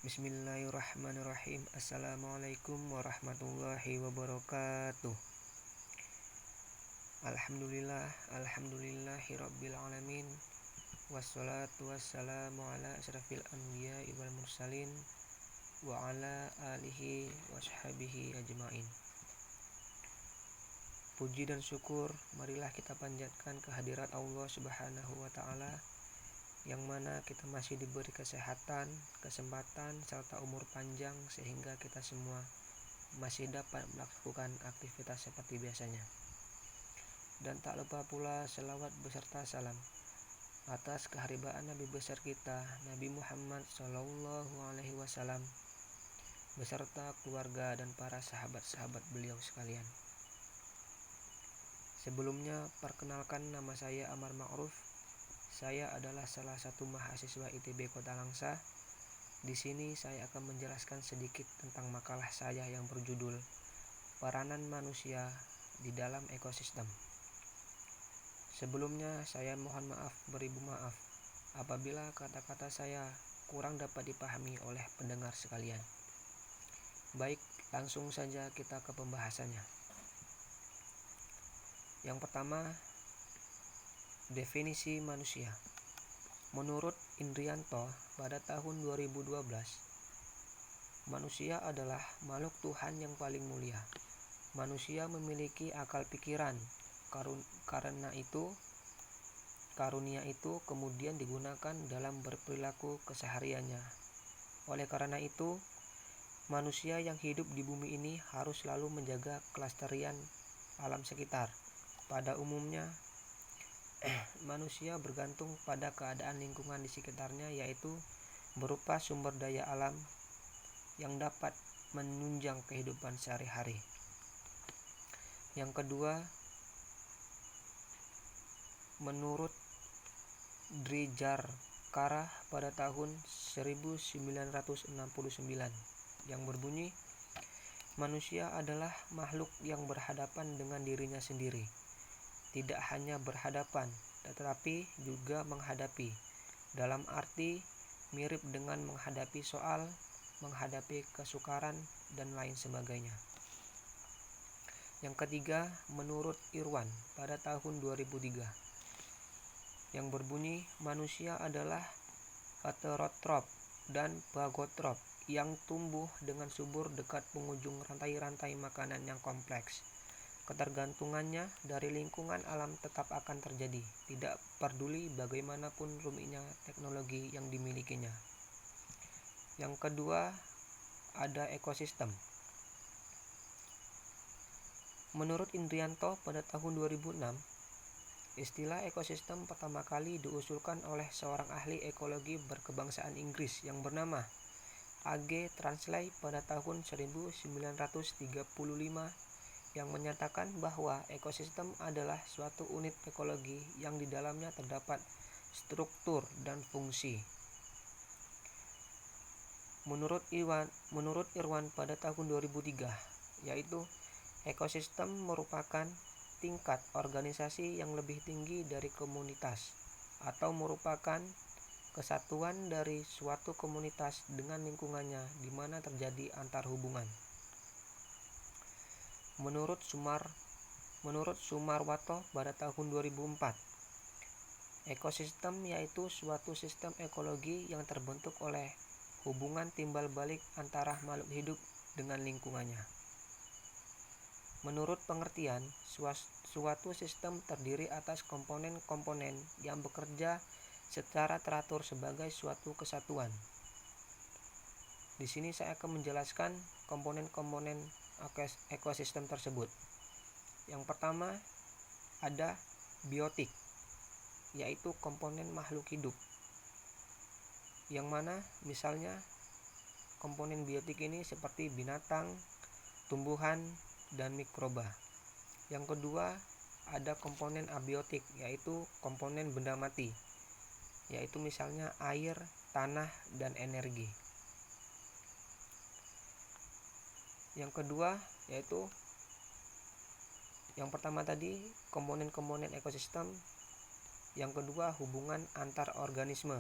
Bismillahirrahmanirrahim. Assalamualaikum warahmatullahi wabarakatuh. Alhamdulillahirabbil alamin. Wassalatu wassalamu ala asyrafil anbiya'i wal mursalin wa ala alihi washabihi ajmain. Puji dan syukur marilah kita panjatkan kehadirat Allah Subhanahu wa taala, yang mana kita masih diberi kesehatan, kesempatan, serta umur panjang sehingga kita semua masih dapat melakukan aktivitas seperti biasanya. Dan tak lupa pula selawat beserta salam atas keharibaan Nabi besar kita, Nabi Muhammad SAW, beserta keluarga dan para sahabat-sahabat beliau sekalian. Sebelumnya, perkenalkan, nama saya Amar Ma'ruf. Saya adalah salah satu mahasiswa ITB Kota Langsa. Di sini saya akan menjelaskan sedikit tentang makalah saya yang berjudul Peranan Manusia di dalam Ekosistem. Sebelumnya, saya mohon maaf beribu maaf apabila kata-kata saya kurang dapat dipahami oleh pendengar sekalian. Baik, langsung saja kita ke pembahasannya. Yang pertama, definisi manusia. Menurut Indrianto pada tahun 2012, manusia adalah makhluk Tuhan yang paling mulia. Manusia memiliki akal pikiran. Karunia itu kemudian digunakan dalam berperilaku kesehariannya. Oleh karena itu, manusia yang hidup di bumi ini harus selalu menjaga kelestarian alam sekitar. Pada umumnya, manusia bergantung pada keadaan lingkungan di sekitarnya, yaitu berupa sumber daya alam yang dapat menunjang kehidupan sehari-hari. Yang kedua, menurut Drijarkara pada tahun 1969 yang berbunyi, manusia adalah makhluk yang berhadapan dengan dirinya sendiri. Tidak hanya berhadapan, tetapi juga menghadapi, dalam arti mirip dengan menghadapi soal, menghadapi kesukaran, dan lain sebagainya. Yang ketiga, menurut Irwan pada tahun 2003, yang berbunyi, manusia adalah heterotrop dan pagotrop yang tumbuh dengan subur dekat penghujung rantai-rantai makanan yang kompleks. Ketergantungannya dari lingkungan alam tetap akan terjadi, tidak peduli bagaimanapun rumitnya teknologi yang dimilikinya. Yang kedua, ada ekosistem. Menurut Indrianto pada tahun 2006, istilah ekosistem pertama kali diusulkan oleh seorang ahli ekologi berkebangsaan Inggris yang bernama A.G. Transley pada tahun 1935, yang menyatakan bahwa ekosistem adalah suatu unit ekologi yang di dalamnya terdapat struktur dan fungsi. Menurut Irwan pada tahun 2003, yaitu ekosistem merupakan tingkat organisasi yang lebih tinggi dari komunitas, atau merupakan kesatuan dari suatu komunitas dengan lingkungannya di mana terjadi antarhubungan. Menurut Sumarwato pada tahun 2004, ekosistem yaitu suatu sistem ekologi yang terbentuk oleh hubungan timbal balik antara makhluk hidup dengan lingkungannya. Menurut pengertian, suatu sistem terdiri atas komponen-komponen yang bekerja secara teratur sebagai suatu kesatuan. Di sini saya akan menjelaskan komponen-komponen ekosistem tersebut. Yang pertama, ada biotik, yaitu komponen makhluk hidup. Yang mana misalnya komponen biotik ini seperti binatang, tumbuhan, dan mikroba. Yang kedua, ada komponen abiotik, yaitu komponen benda mati, yaitu misalnya air, tanah, dan energi. Yang kedua yaitu yang pertama tadi komponen-komponen ekosistem, yang kedua hubungan antar organisme,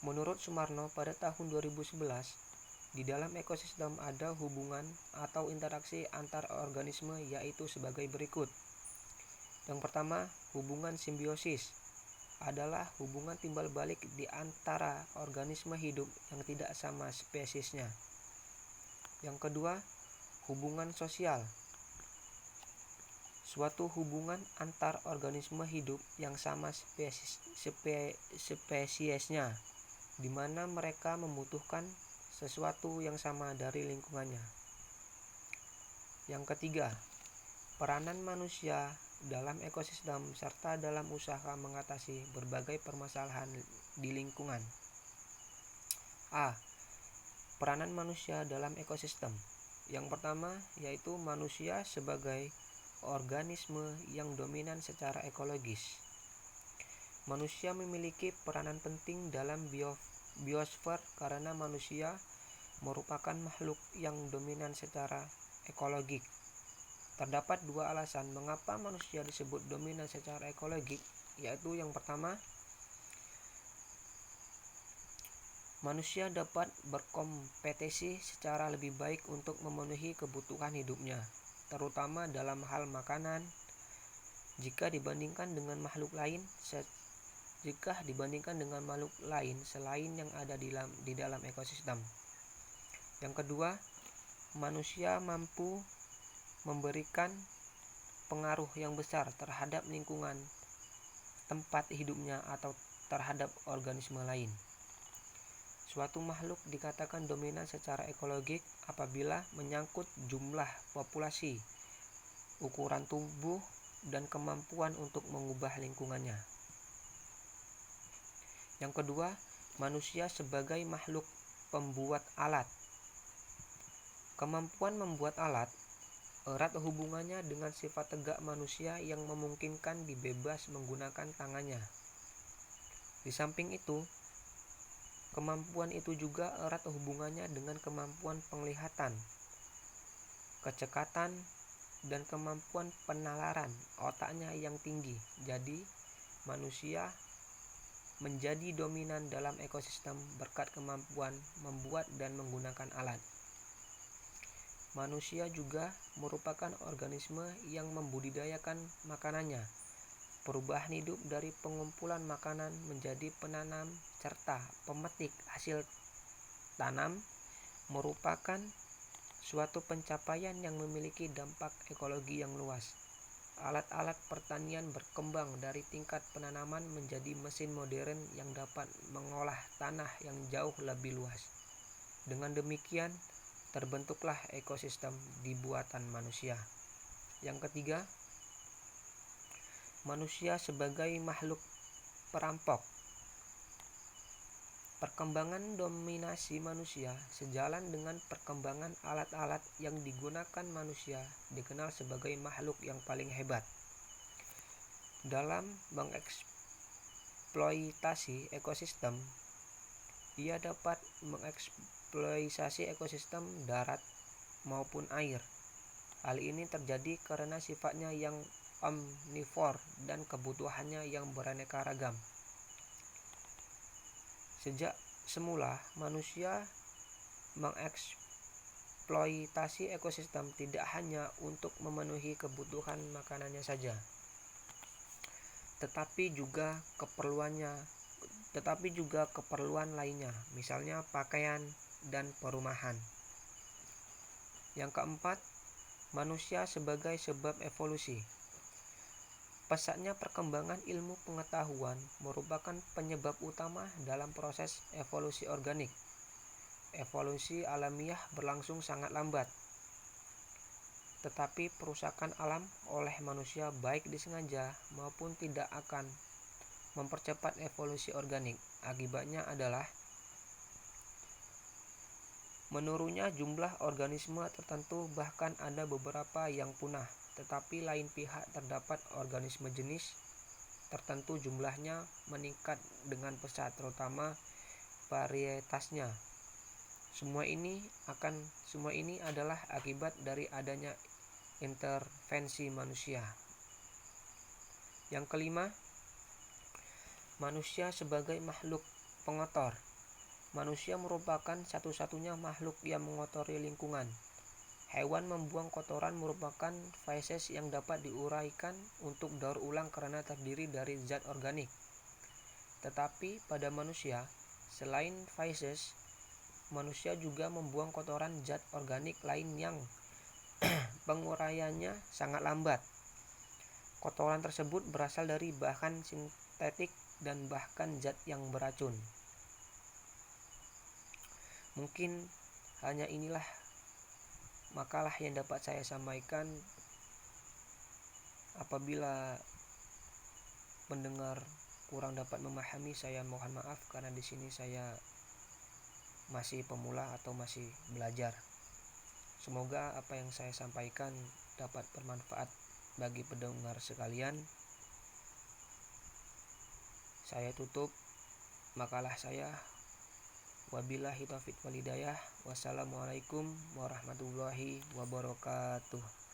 Menurut Sumarno pada tahun 2011, di dalam ekosistem ada hubungan atau interaksi antar organisme yaitu sebagai berikut. Yang pertama, hubungan simbiosis adalah hubungan timbal balik di antara organisme hidup yang tidak sama spesiesnya. Yang kedua, hubungan sosial. Suatu hubungan antar organisme hidup yang sama spesiesnya, di mana mereka membutuhkan sesuatu yang sama dari lingkungannya. Yang ketiga, peranan manusia dalam ekosistem serta dalam usaha mengatasi berbagai permasalahan di lingkungan. A. Peranan manusia dalam ekosistem. Yang pertama yaitu manusia sebagai organisme yang dominan secara ekologis. Manusia memiliki peranan penting dalam biosfer karena manusia merupakan makhluk yang dominan secara ekologik. Terdapat dua alasan mengapa manusia disebut dominan secara ekologik, yaitu yang pertama, manusia dapat berkompetisi secara lebih baik untuk memenuhi kebutuhan hidupnya, terutama dalam hal makanan, jika dibandingkan dengan makhluk lain selain yang ada di dalam ekosistem. Yang kedua, manusia mampu memberikan pengaruh yang besar terhadap lingkungan tempat hidupnya atau terhadap organisme lain. Suatu makhluk dikatakan dominan secara ekologik apabila menyangkut jumlah populasi, ukuran tubuh, dan kemampuan untuk mengubah lingkungannya. Yang kedua, manusia sebagai makhluk pembuat alat. Kemampuan membuat alat erat hubungannya dengan sifat tegak manusia yang memungkinkan dibebas menggunakan tangannya. Di samping itu, kemampuan itu juga erat hubungannya dengan kemampuan penglihatan, kecekatan, dan kemampuan penalaran otaknya yang tinggi. Jadi, manusia menjadi dominan dalam ekosistem berkat kemampuan membuat dan menggunakan alat. Manusia juga merupakan organisme yang membudidayakan makanannya. Perubahan hidup dari pengumpulan makanan menjadi penanam serta pemetik hasil tanam merupakan suatu pencapaian yang memiliki dampak ekologi yang luas. Alat-alat pertanian berkembang dari tingkat penanaman menjadi mesin modern yang dapat mengolah tanah yang jauh lebih luas. Dengan demikian, terbentuklah ekosistem di buatan manusia. Yang ketiga, manusia sebagai makhluk perampok. Perkembangan dominasi manusia sejalan dengan perkembangan alat-alat yang digunakan manusia dikenal sebagai makhluk yang paling hebat dalam mengeksploitasi ekosistem. Ia dapat mengeksploitasi ekosistem darat maupun air. Hal ini terjadi karena sifatnya yang omnivor dan kebutuhannya yang beraneka ragam. Sejak semula, manusia mengeksploitasi ekosistem tidak hanya untuk memenuhi kebutuhan makanannya saja, tetapi juga keperluan lainnya, misalnya pakaian dan perumahan. Yang keempat, manusia sebagai sebab evolusi. Pesatnya perkembangan ilmu pengetahuan merupakan penyebab utama dalam proses evolusi organik. Evolusi alamiah berlangsung sangat lambat, tetapi perusakan alam oleh manusia baik disengaja maupun tidak akan mempercepat evolusi organik. Akibatnya adalah menurunnya jumlah organisme tertentu, bahkan ada beberapa yang punah, tetapi lain pihak terdapat organisme jenis tertentu jumlahnya meningkat dengan pesat, terutama varietasnya. Semua ini adalah akibat dari adanya intervensi manusia. Yang kelima, manusia sebagai makhluk pengotor. Manusia merupakan satu-satunya makhluk yang mengotori lingkungan. Hewan membuang kotoran merupakan feses yang dapat diuraikan untuk daur ulang karena terdiri dari zat organik. Tetapi pada manusia, selain feses, manusia juga membuang kotoran zat organik lain yang penguraiannya sangat lambat. Kotoran tersebut berasal dari bahan sintetik dan bahkan zat yang beracun. Mungkin hanya inilah makalah yang dapat saya sampaikan. Apabila pendengar kurang dapat memahami, saya mohon maaf karena di sini saya masih pemula atau masih belajar. Semoga apa yang saya sampaikan dapat bermanfaat bagi pendengar sekalian. Saya tutup makalah saya. Wabillahi taufiq wal hidayah. Wassalamualaikum warahmatullahi wabarakatuh.